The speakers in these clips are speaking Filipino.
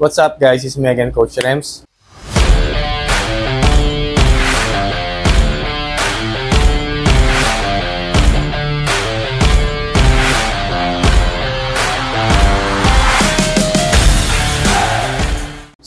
What's up guys, it's me again, Coach Rems.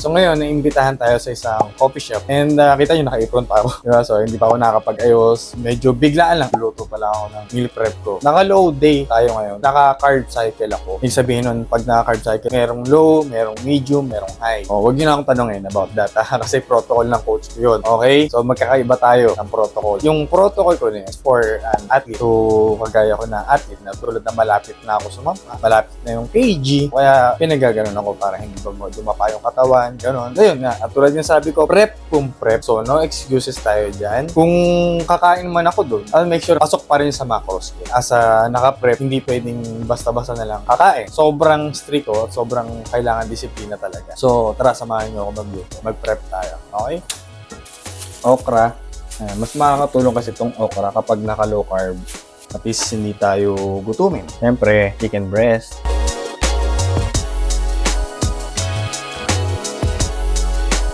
So ngayon, naimbitahan tayo sa isang coffee shop. And kita nyo, naka-apron pa ako. Diba? So hindi pa ako nakakapag-ayos. Medyo biglaan lang. Luto pala ako ng meal prep ko. Naka-low day tayo ngayon. Naka-carb cycle ako. Ibig sabihin nun, pag naka-carb cycle, merong low, merong medium, merong high. Huwag nyo na akong tanongin about that. Kasi protocol ng coach ko yun. Okay? So magkakaiba tayo ng protocol. Yung protocol ko is for an athlete. So kagaya ko na athlete na tulad na malapit na ako sumampa. Malapit na yung kg. Kaya pinagaganon ako para hindi ba dumapa yung katawan. Ganon. Ayun nga, at tulad yung sabi ko, prep kung prep. So, no excuses tayo dyan. Kung kakain man ako dun, I'll make sure pasok pa rin sa macros ko. As a naka-prep, hindi pwedeng basta-basta na lang kakain. Sobrang strict at sobrang kailangan disiplina talaga. So, tara, samahan nyo ako magluto. Mag-prep tayo. Okay? Okra. Mas makakatulong kasi itong okra kapag naka-low carb. At least hindi tayo gutumin. Siyempre, chicken breast.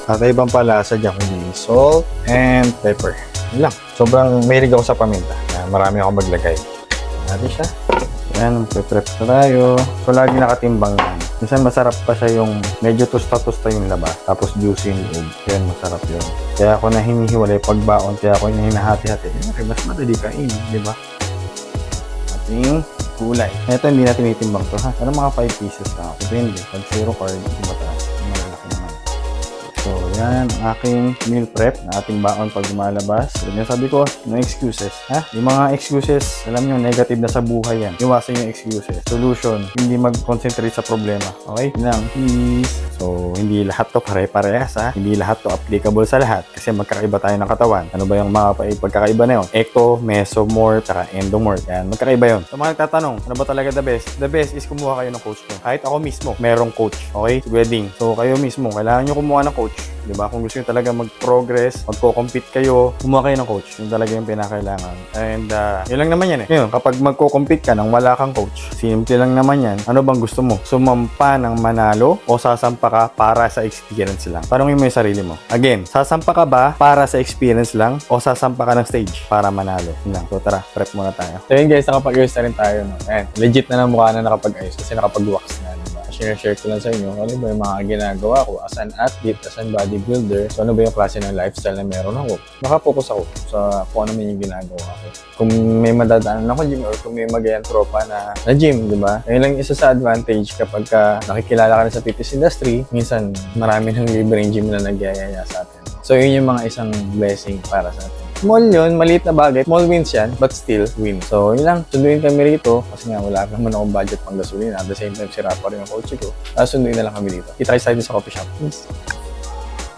At ibang palasa dyan kundi salt and pepper. Yun lang. Sobrang mahilig ako sa paminta. Marami akong maglagay. Natin siya. Yan, prep na tayo. So, lagi nakatimbang yan. Minsan masarap pa siya yung medyo tusta-tusta yung labas. Tapos juicy yung loob. Yan, masarap yun. Kaya ako na hinihiwalay pagbaon. Kaya ako hinahati-hati. Yan, mas madali kain. Diba? Ating gulay. Ito, hindi natin itinimbang to. Pero mga 5 pieces na ako. Depende. Pag zero carb, hindi mataas. So, yan, aking meal prep na ating baon pag lumalabas. So, yan sabi ko, no excuses. Yung mga excuses, alam nyo, negative na sa buhay yan. Iwasan yung excuses. Solution, hindi mag-concentrate sa problema. Okay? Yun lang, please. So, hindi lahat to pare-parehas, Hindi lahat to applicable sa lahat. Kasi magkakaiba tayo ng katawan. Ano ba yung mga pagkakaiba na yun? Ecto, mesomorph, saka endomorph. Yan, magkakaiba yun. So, mga nagtatanong, ano ba talaga the best? The best is kumuha kayo ng coach nyo. Kahit ako mismo, merong coach. Okay? Wedding. So, kayo mismo, kailangan nyo kumuha ng coach. Diba? Kung gusto nyo talaga mag-progress, magko-compete kayo, kumuha kayo ng coach. Yun talaga yung pinakailangan. And, yun lang naman yan eh. Ngayon, kapag magko-compete ka nang wala kang coach, simple lang naman yan. Ano bang gusto mo? Sumampa ng manalo o sasampa ka para sa experience lang? Tanungin mo yung sarili mo. Again, sasampa ka ba para sa experience lang o sasampa ka ng stage para manalo? Yun lang. So, tara, prep muna tayo. So, yun guys, nakapag-ayos na rin tayo. No? Ayan, legit na mukha na nakapag-ayos kasi nakapag-wax na. Share ko lang sa inyo ano ba yung mga ginagawa ko as an athlete, as an bodybuilder. So ano ba yung klase ng lifestyle na meron ako. Nakapokus ako sa kung ano man yung ginagawa ko. Kung may madadaanan ako gym or kung may mag-iyan tropa na gym, di ba? Ayun lang isa sa advantage kapag nakikilala ka na sa fitness industry, minsan marami ng libreng gym na nagyayaya sa atin. So yun yung mga isang blessing para sa atin. Small yun, maliit na bagay. Small wins yan, but still win. So, yun lang. Sunduin kami rito kasi nga wala naman akong budget pang gasolina. At the same time, sira pa rin yung coach ko. Sunduin na lang kami dito. Kita tayo sa coffee shop. Please.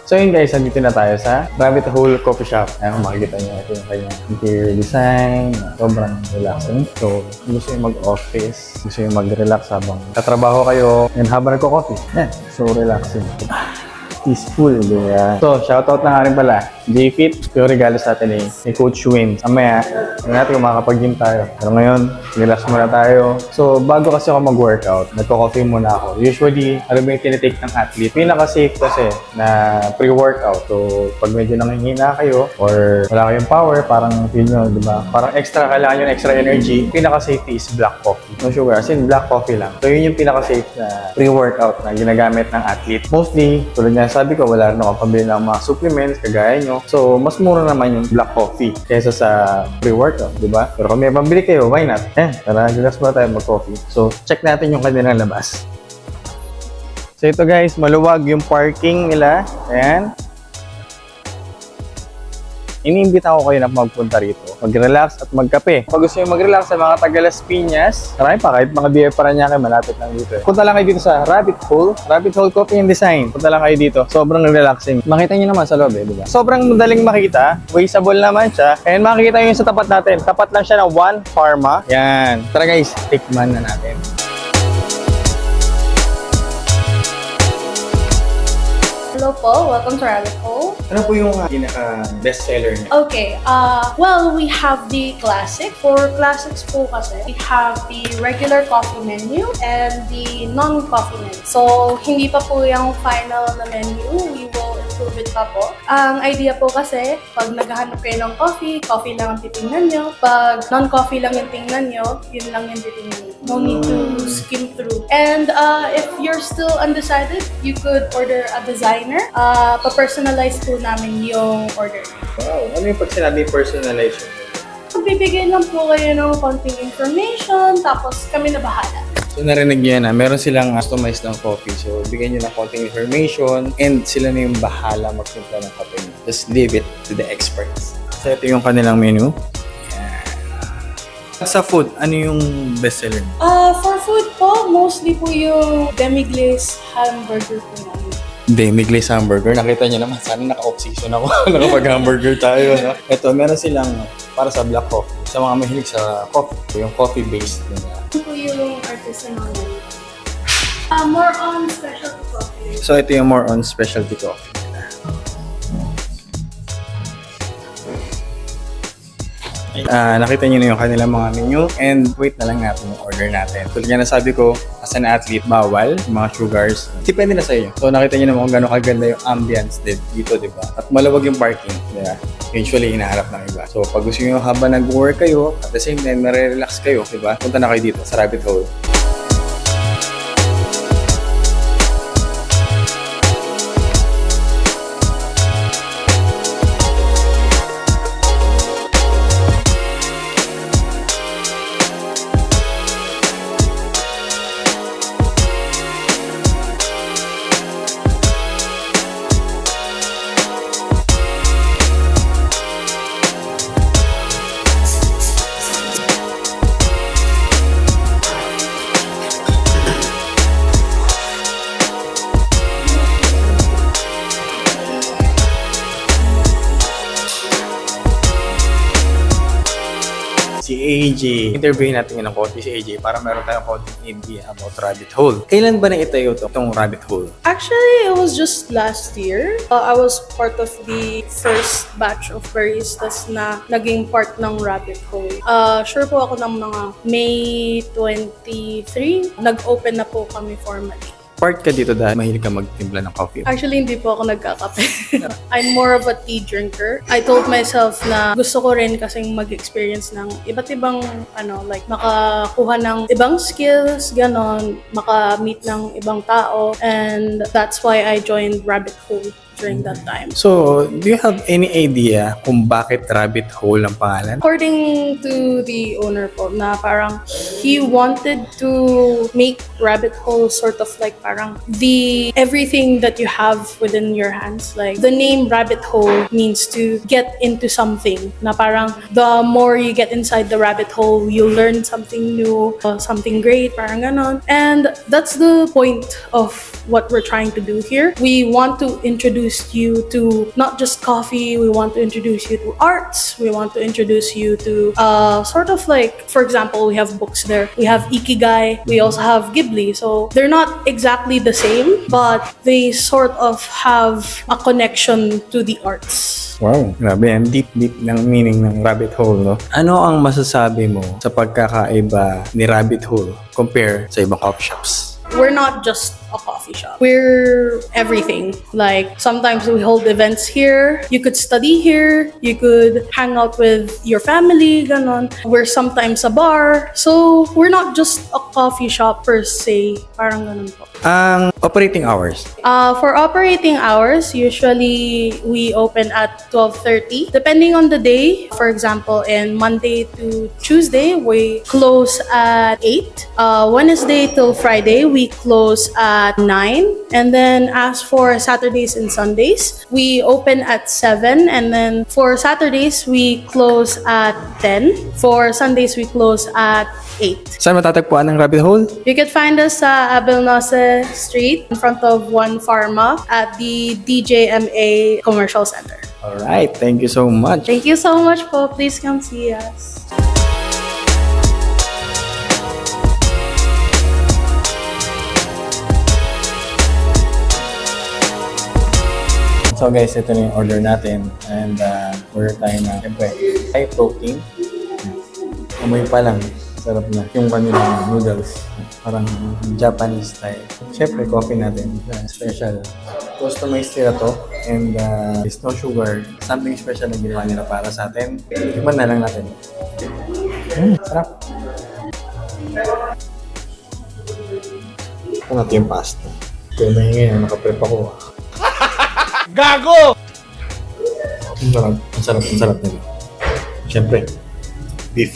So yun guys, nandito na tayo sa Rabbit Hole Coffee Shop. Ayan, makikita nyo ito yung kanyang interior design. Sobrang relaxing. So, gusto nyo mag-office, gusto nyo mag-relax habang tatrabaho kayo, and habang nagko-coffee. Yan, so relaxing. Peaceful, diba? So, shoutout na nga rin pala. J-Fit, yung regalo sa atin ni Coach Win. Amaya, natin kung makakapag-gym tayo. Pero ngayon, relax muna tayo. So, bago kasi ako mag-workout, nagko-coffee muna ako. Usually, ano ba yung tinitake ng athlete? Pinaka-safe kasi na pre-workout. So, pag medyo nanghihina kayo or wala kayong power, parang feel nyo, diba? Parang extra, kailangan yung extra energy. Pinaka-safety is black coffee. No sugar, as in black coffee lang. So, yun yung pinaka-safe na pre-workout na ginagamit ng athlete. Mostly, tulad niya sabi ko, wala rin akong pambili ng mga supplements, kagaya nyo. So, mas mura naman yung black coffee kaysa sa pre-workout, di ba? Pero kung may pambili kayo, why not? Tara, relax muna tayo mag-coffee. So, check natin yung kanilang labas. So, ito guys, maluwag yung parking nila. Ayan. Iniimbita ko kayo na magpunta rito. Mag-relax at magkape. Pag gusto nyo mag-relax sa mga taga Las Piñas, marami pa, kahit mga BF Parañaque, malapit lang dito. Punta lang kayo dito sa Rabbit Hole Coffee and Design. Punta lang kayo dito. Sobrang relaxing. Makita nyo naman sa loob, diba? Sobrang madaling makita. Wasteable naman siya. And makikita nyo yung sa tapat natin. Tapat lang siya ng One Pharma. Yan. Tara guys, tikman na natin. Hello po, welcome to Rabbit Hole. Ano po yung pinaka-best seller niya? Okay, well, we have the classic. For classics po kasi, we have the regular coffee menu and the non-coffee menu. So, hindi pa po yung final na menu. We will improve it pa po. Ang idea po kasi, pag naghahanap kayo ng coffee, coffee lang ang titingnan nyo. Pag non-coffee lang yung tingnan nyo, yun lang yung titingnan nyo. No need to skim through. And if you're still undecided, you could order a designer. Pa-personalize po namin yung order. Wow, ano yung pag sinabi personalization? Bibigay lang po kayo ng konting information, tapos kami na bahala. So narinig niyo na, meron silang customized ng coffee. So bigyan niyo ng konting information and sila na yung bahala magtimpla ng kape niyo. Just leave it to the experts. So ito yung kanilang menu. Sa food, ano yung bestseller? For food po, mostly po yung demi-glace hamburger po namin. Demi-glace hamburger. Nakita niyo naman, sana naka-off-season ako. Nakapag-hamburger tayo. No? Ito, meron silang para sa black coffee. Sa mga mahilig sa coffee, yung coffee-based nila. Ito po yung artisanal. More on specialty coffee. So ito yung more on specialty coffee. Nakita niyo na yung kanilang mga menu and wait na lang natin yung order natin. Tulad nga nasabi ko, as an athlete, bawal yung mga sugars. Depende na sa iyo. So nakita niyo naman kung gano'ng kaganda yung ambience dito, di ba? At maluwag yung parking. Diba? Usually, hinaharap ng iba. So pag gusto niyo habang nag-work kayo, at the same time, nare-relax kayo, di ba? Punta na kayo dito sa Rabbit Hole. Si AJ. Interviewin natin yun ng konti si AJ para meron tayong konting idea about Rabbit Hole. Kailan ba naitayo itong Rabbit Hole? Actually, it was just last year. I was part of the first batch of baristas na naging part ng Rabbit Hole. Sure po ako ng mga May 23, nag-open na po kami formally. Part ka dito dahil mahilig ka magtimpla ng coffee? Actually, hindi po ako nagkakape. I'm more of a tea drinker. I told myself na gusto ko rin kasing mag-experience ng iba't ibang, like makakuha ng ibang skills, ganon, maka-meet ng ibang tao. And that's why I joined Rabbit Hole during that time. So, do you have any idea kung bakit Rabbit Hole ang pangalan? According to the owner po, na parang he wanted to make Rabbit Hole sort of like parang the everything that you have within your hands. Like the name Rabbit Hole means to get into something. Na parang the more you get inside the rabbit hole, you learn something new, something great, parang ganon. And that's the point of what we're trying to do here. We want to introduce you to not just coffee, we want to introduce you to arts, we want to introduce you to sort of like, for example, we have books there. We have Ikigai, we also have Ghibli. So they're not exactly the same, but they sort of have a connection to the arts. Wow, grabe. Ang deep ng meaning ng Rabbit Hole, no? Ano ang masasabi mo sa pagkakaiba ni Rabbit Hole compare sa ibang coffee shops? We're not just a coffee shop. We're everything. Like, sometimes we hold events here. You could study here. You could hang out with your family, ganon. We're sometimes a bar. So, we're not just a coffee shop per se. Parang ganon po. Ang operating hours? For operating hours, usually we open at 12:30. Depending on the day, for example, in Monday to Tuesday, we close at 8. Wednesday till Friday, we close at 9. And then as for Saturdays and Sundays, we open at 7. And then for Saturdays, we close at 10. For Sundays, we close at 8. Saan matatagpuan ang Rabbit Hole? You can find us sa Abel Nose Street in front of One Pharma at the DJMA Commercial Center. Alright, thank you so much. Thank you so much po. Please come see us. So So guys, ito na yung order natin. And order tayo na, siyempre, high protein. Amoy pa lang. Sarap na. Yung kanilang noodles. Parang Japanese style. Siyempre, coffee natin. Special. Customized nila to. And there's no sugar. Something special na ginawa nila para sa atin. Tikman na lang natin. Sarap. Ito natin yung pasta. Ito na ngayon. Nakaprep ako. Gago! Ang sarap. Ang sarap. Ang sarap nila. Siyempre, beef.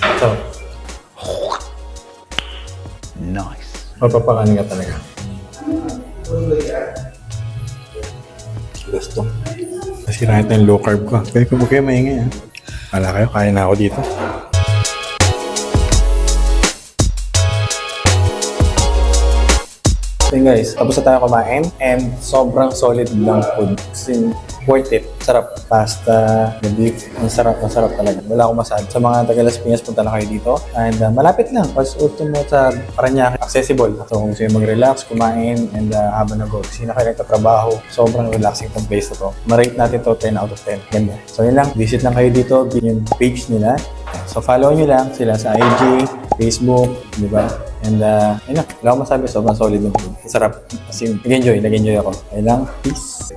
Sarap. Nice. Mapapakanin ka talaga. Gusto. Kasi kahit na yung low carb ko. Kaya kung kayo maingay. Wala kayo, kaya na ako dito. So guys, tapos na tayo kumain and sobrang solid lang food. Kasi worth it. Sarap. Pasta, the beef. Ang sarap talaga. Wala akong masabi. Sa mga taga Las Piñas, punta na kayo dito. And malapit lang. Pas uto mo sa Parañaque, accessible. So kung gusto mag-relax, kumain, and habang nag-go. Kasi na kayo nagtatrabaho, sobrang relaxing tong place na to. Ma-rate natin to 10 out of 10. Ganda. So yun lang. Visit lang kayo dito. Yung page nila. So follow nyo lang sila sa IG, Facebook, di ba? And yun lang. Wala akong masabi. Sobrang solid yung food. Sarap. Kasi nag-enjoy ako. Ayun lang. Peace.